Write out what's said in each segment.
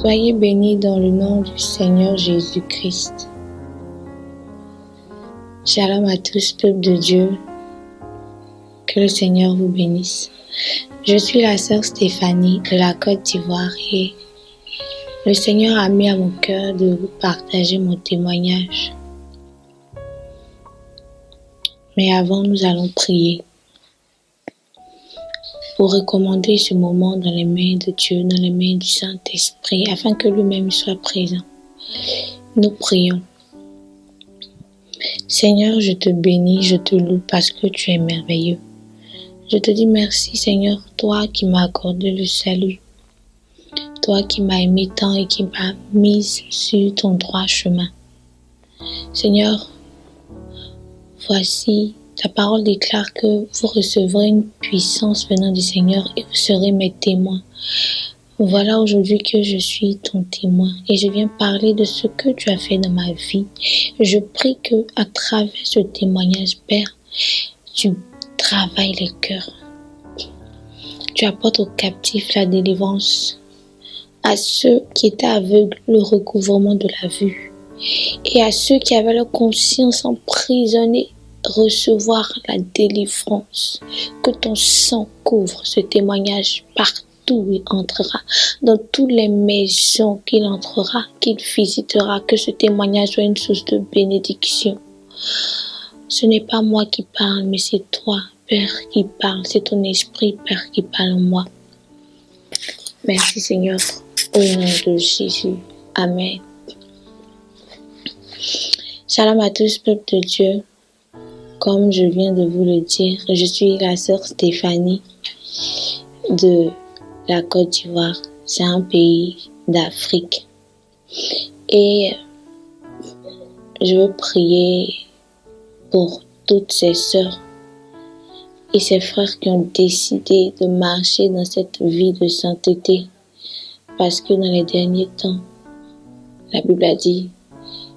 Soyez bénis dans le nom du Seigneur Jésus-Christ. Shalom à tous, peuple de Dieu. Que le Seigneur vous bénisse. Je suis la sœur Stéphanie de la Côte d'Ivoire et le Seigneur a mis à mon cœur de vous partager mon témoignage. Mais avant, nous allons prier pour recommander ce moment dans les mains de Dieu, dans les mains du Saint-Esprit, afin que lui-même soit présent. Nous prions. Seigneur, je te bénis, je te loue parce que tu es merveilleux. Je te dis merci, Seigneur, toi qui m'as accordé le salut, toi qui m'as aimé tant et qui m'as mise sur ton droit chemin. Seigneur, voici, ta parole déclare que vous recevrez une puissance venant du Seigneur et vous serez mes témoins. Voilà aujourd'hui que je suis ton témoin et je viens parler de ce que tu as fait dans ma vie. Je prie que à travers ce témoignage, Père, tu travailles les cœurs. Tu apportes aux captifs la délivrance, à ceux qui étaient aveugles le recouvrement de la vue et à ceux qui avaient leur conscience emprisonnée recevoir la délivrance. Que ton sang couvre ce témoignage partout où il entrera, dans toutes les maisons qu'il entrera, qu'il visitera, que ce témoignage soit une source de bénédiction. Ce n'est pas moi qui parle, mais c'est toi, Père, qui parle. C'est ton esprit, Père, qui parle en moi. Merci, Seigneur, au nom de Jésus. Amen. Shalom à tous, peuple de Dieu. Comme je viens de vous le dire, je suis la sœur Stéphanie de la Côte d'Ivoire. C'est un pays d'Afrique. Et je veux prier pour toutes ces sœurs et ces frères qui ont décidé de marcher dans cette vie de sainteté. Parce que dans les derniers temps, la Bible a dit,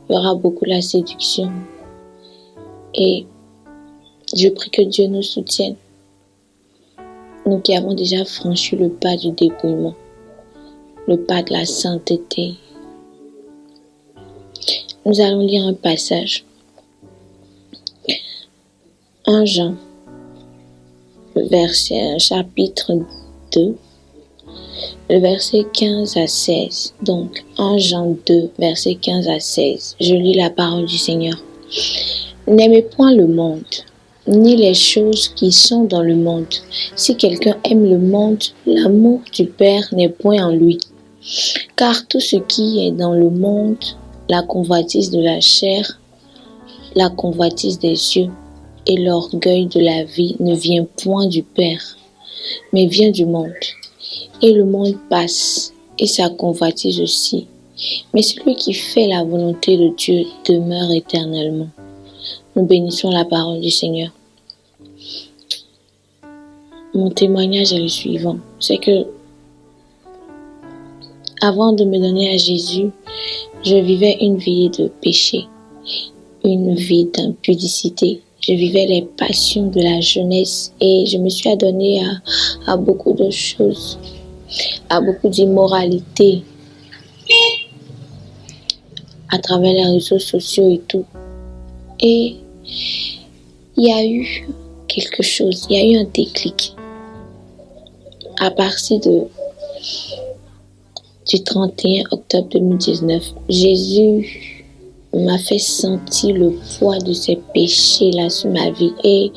il y aura beaucoup la séduction. Et je prie que Dieu nous soutienne. Nous qui avons déjà franchi le pas du dépouillement, le pas de la sainteté. Nous allons lire un passage. 1 Jean, chapitre 2, le verset 15 à 16. Donc, 1 Jean 2, verset 15 à 16. Je lis la parole du Seigneur. N'aimez point le monde, ni les choses qui sont dans le monde. Si quelqu'un aime le monde, l'amour du Père n'est point en lui. Car tout ce qui est dans le monde, la convoitise de la chair, la convoitise des yeux et l'orgueil de la vie ne vient point du Père, mais vient du monde. Et le monde passe, et sa convoitise aussi. Mais celui qui fait la volonté de Dieu demeure éternellement. Nous bénissons la parole du Seigneur. Mon témoignage est le suivant. C'est que avant de me donner à Jésus, je vivais une vie de péché, une vie d'impudicité. Je vivais les passions de la jeunesse et je me suis adonnée à beaucoup de choses, à beaucoup d'immoralité à travers les réseaux sociaux et tout. Et il y a eu quelque chose, il y a eu un déclic. À partir du 31 octobre 2019, Jésus m'a fait sentir le poids de ses péchés-là sur ma vie et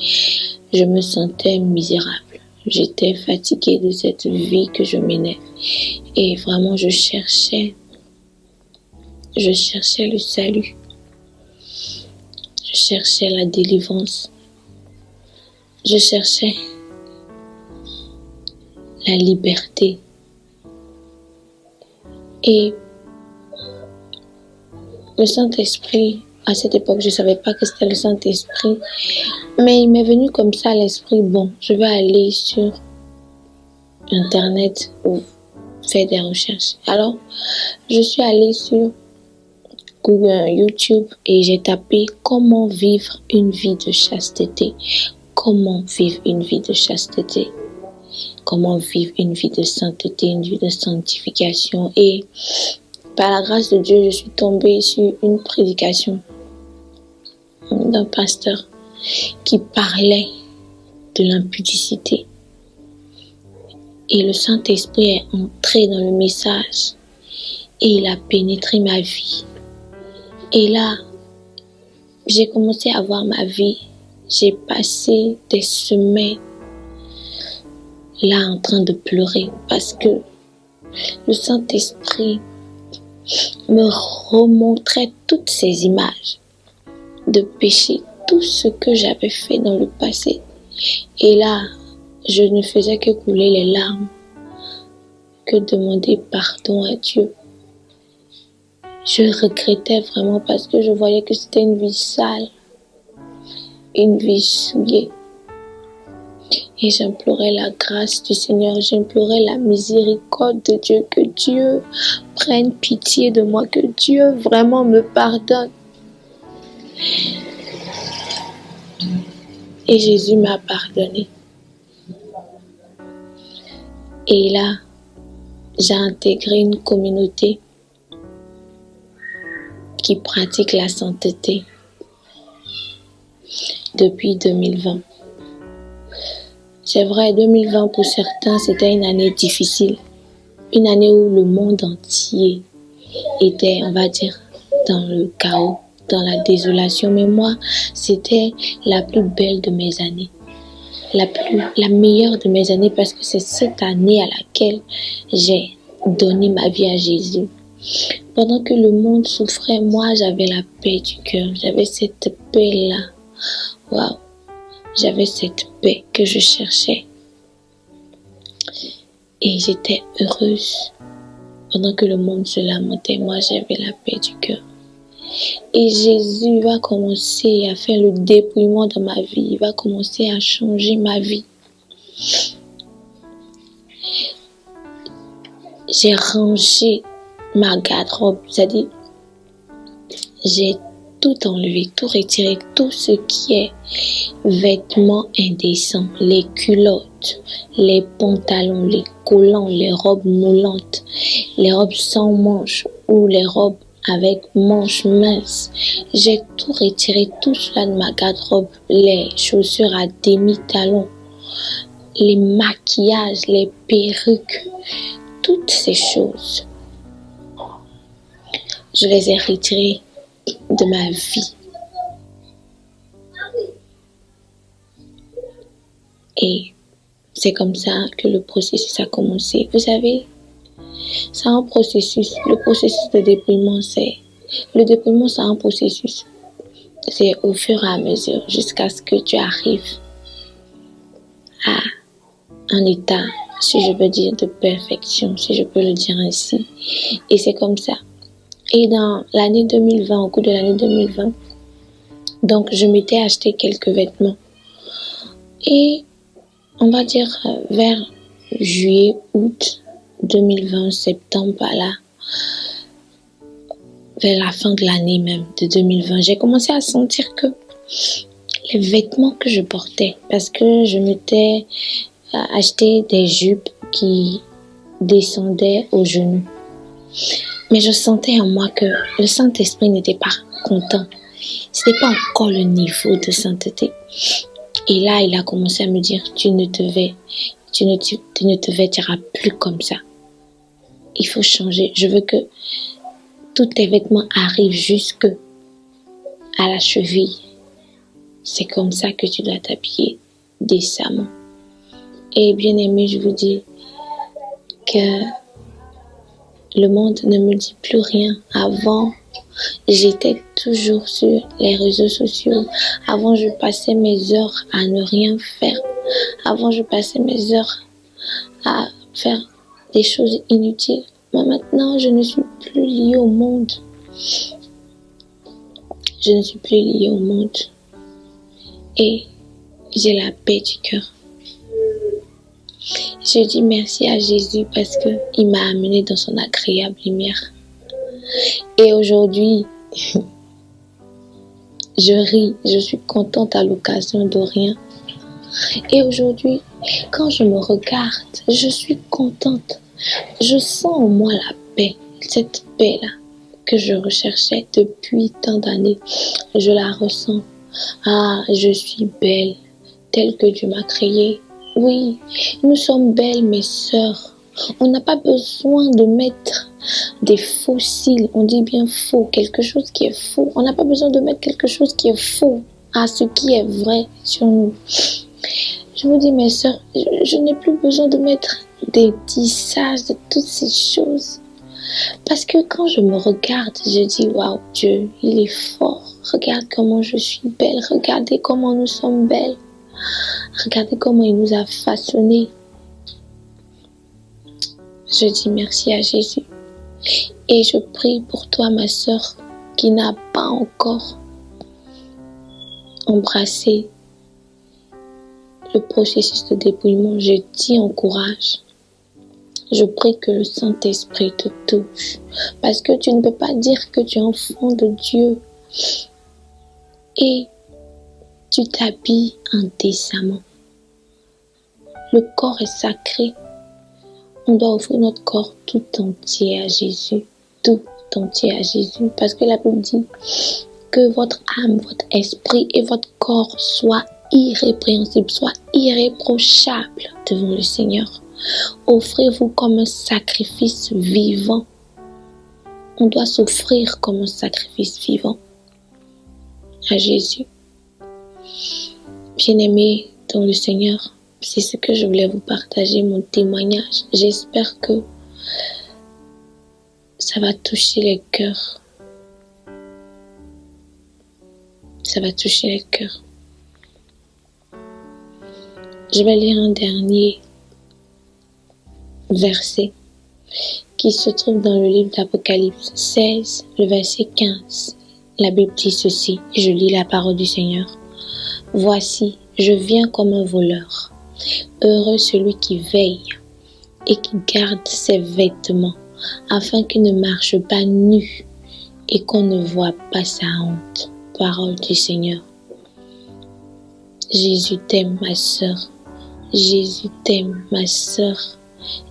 je me sentais misérable. J'étais fatiguée de cette vie que je menais et vraiment je cherchais le salut. Je cherchais la délivrance. Je cherchais la liberté. Et le Saint-Esprit, à cette époque, je ne savais pas que c'était le Saint-Esprit, mais il m'est venu comme ça à l'esprit, bon, je vais aller sur Internet ou faire des recherches. Alors, je suis allée sur Google, YouTube et j'ai tapé comment vivre une vie de chasteté. Comment vivre une vie de chasteté. comment vivre une vie de sainteté, une vie de sanctification. Et par la grâce de Dieu, je suis tombée sur une prédication d'un pasteur qui parlait de l'impudicité. Et le Saint-Esprit est entré dans le message et il a pénétré ma vie. Et là, j'ai commencé à voir ma vie. J'ai passé des semaines là en train de pleurer parce que le Saint-Esprit me remontrait toutes ces images de péché, tout ce que j'avais fait dans le passé. Et là, je ne faisais que couler les larmes, que demander pardon à Dieu. Je regrettais vraiment parce que je voyais que c'était une vie sale, une vie souillée. Et j'implorais la grâce du Seigneur, j'implorais la miséricorde de Dieu, que Dieu prenne pitié de moi, que Dieu vraiment me pardonne. Et Jésus m'a pardonné. Et là, j'ai intégré une communauté qui pratique la sainteté depuis 2020. C'est vrai, 2020 pour certains, c'était une année difficile. Une année où le monde entier était, on va dire, dans le chaos, dans la désolation. Mais moi, c'était la plus belle de mes années. La meilleure de mes années parce que c'est cette année à laquelle j'ai donné ma vie à Jésus. Pendant que le monde souffrait, moi j'avais la paix du cœur, j'avais cette paix-là. Waouh, j'avais cette paix que je cherchais. Et j'étais heureuse. Pendant que le monde se lamentait, moi j'avais la paix du cœur. Et Jésus va commencer à faire le dépouillement dans ma vie. Il va commencer à changer ma vie. J'ai rangé ma garde-robe. C'est-à-dire, j'ai tout enlevé, tout retiré, tout ce qui est vêtements indécents, les culottes, les pantalons, les collants, les robes moulantes, les robes sans manches ou les robes avec manches minces. J'ai tout retiré, tout cela de ma garde-robe, les chaussures à demi-talons, les maquillages, les perruques, toutes ces choses. Je les ai retirées de ma vie. Et c'est comme ça que le processus a commencé. Vous savez, c'est un processus. Le processus de dépouillement, c'est un processus. C'est au fur et à mesure jusqu'à ce que tu arrives à un état, si je peux dire, de perfection, si je peux le dire ainsi. Et c'est comme ça. Et dans l'année 2020, au cours de l'année 2020, donc je m'étais acheté quelques vêtements. Et on va dire vers juillet, août 2020, septembre, par là, vers la fin de l'année même de 2020, j'ai commencé à sentir que les vêtements que je portais, parce que je m'étais acheté des jupes qui descendaient aux genoux. Mais je sentais en moi que le Saint-Esprit n'était pas content. Ce n'était pas encore le niveau de sainteté. Et là, il a commencé à me dire, tu ne te vêtiras plus comme ça. Il faut changer. Je veux que tous tes vêtements arrivent jusque à la cheville. C'est comme ça que tu dois t'habiller décemment. Et bien aimé, je vous dis que le monde ne me dit plus rien. Avant, j'étais toujours sur les réseaux sociaux. Avant, je passais mes heures à ne rien faire. Avant, je passais mes heures à faire des choses inutiles. Mais maintenant, je ne suis plus liée au monde. Je ne suis plus liée au monde. Et j'ai la paix du cœur. Je dis merci à Jésus parce qu'il m'a amené dans son agréable lumière. Et aujourd'hui, je ris, je suis contente à l'occasion de rien. Et aujourd'hui, Quand je me regarde, je suis contente. Je sens en moi la paix, cette paix-là que je recherchais depuis tant d'années. Je la ressens. Ah, je suis belle, telle que Dieu m'a créée. Oui, nous sommes belles, mes sœurs. On n'a pas besoin de mettre des faux cils. On dit bien faux, quelque chose qui est faux. On n'a pas besoin de mettre quelque chose qui est faux à ce qui est vrai sur nous. Je vous dis, mes sœurs, je n'ai plus besoin de mettre des tissages, de toutes ces choses. Parce que quand je me regarde, je dis, waouh, Dieu, il est fort. Regarde comment je suis belle. Regardez comment nous sommes belles. Regardez comment il nous a façonnés. Je dis merci à Jésus. Et je prie pour toi, ma sœur, qui n'a pas encore embrassé le processus de dépouillement. Je t'y encourage. Je prie que le Saint-Esprit te touche. Parce que tu ne peux pas dire que tu es enfant de Dieu et tu t'habilles indécemment. Le corps est sacré. On doit offrir notre corps tout entier à Jésus. Tout entier à Jésus. Parce que la Bible dit que votre âme, votre esprit et votre corps soient irrépréhensibles, soient irréprochables devant le Seigneur. Offrez-vous comme un sacrifice vivant. On doit s'offrir comme un sacrifice vivant à Jésus. Bien-aimés dans le Seigneur, c'est ce que je voulais vous partager, mon témoignage. J'espère que ça va toucher les cœurs. Ça va toucher les cœurs. Je vais lire un dernier verset qui se trouve dans le livre d'Apocalypse 16, le verset 15. La Bible dit ceci, et je lis la parole du Seigneur. Voici, je viens comme un voleur. Heureux celui qui veille et qui garde ses vêtements, afin qu'il ne marche pas nu et qu'on ne voit pas sa honte. Parole du Seigneur. Jésus t'aime, ma sœur. Jésus t'aime, ma sœur.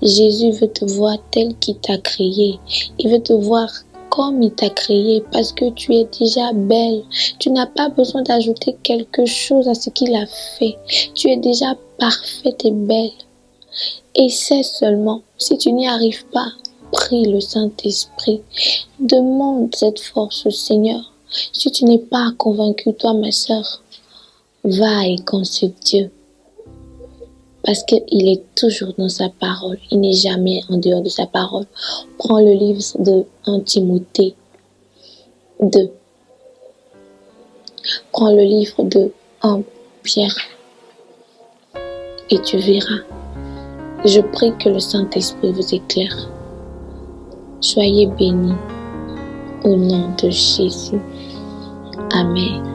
Jésus veut te voir tel qu'il t'a créé. Il veut te voir comme il t'a créé parce que tu es déjà belle. Tu n'as pas besoin d'ajouter quelque chose à ce qu'il a fait. Tu es déjà parfaite et belle. Et c'est seulement, si tu n'y arrives pas, prie le Saint-Esprit. Demande cette force au Seigneur. Si tu n'es pas convaincu, toi, ma sœur, va et consulte Dieu. Parce qu'il est toujours dans sa parole. Il n'est jamais en dehors de sa parole. Prends le livre de 1 Timothée 2. Prends le livre de 1 Pierre. Et tu verras. Je prie que le Saint-Esprit vous éclaire. Soyez bénis au nom de Jésus. Amen.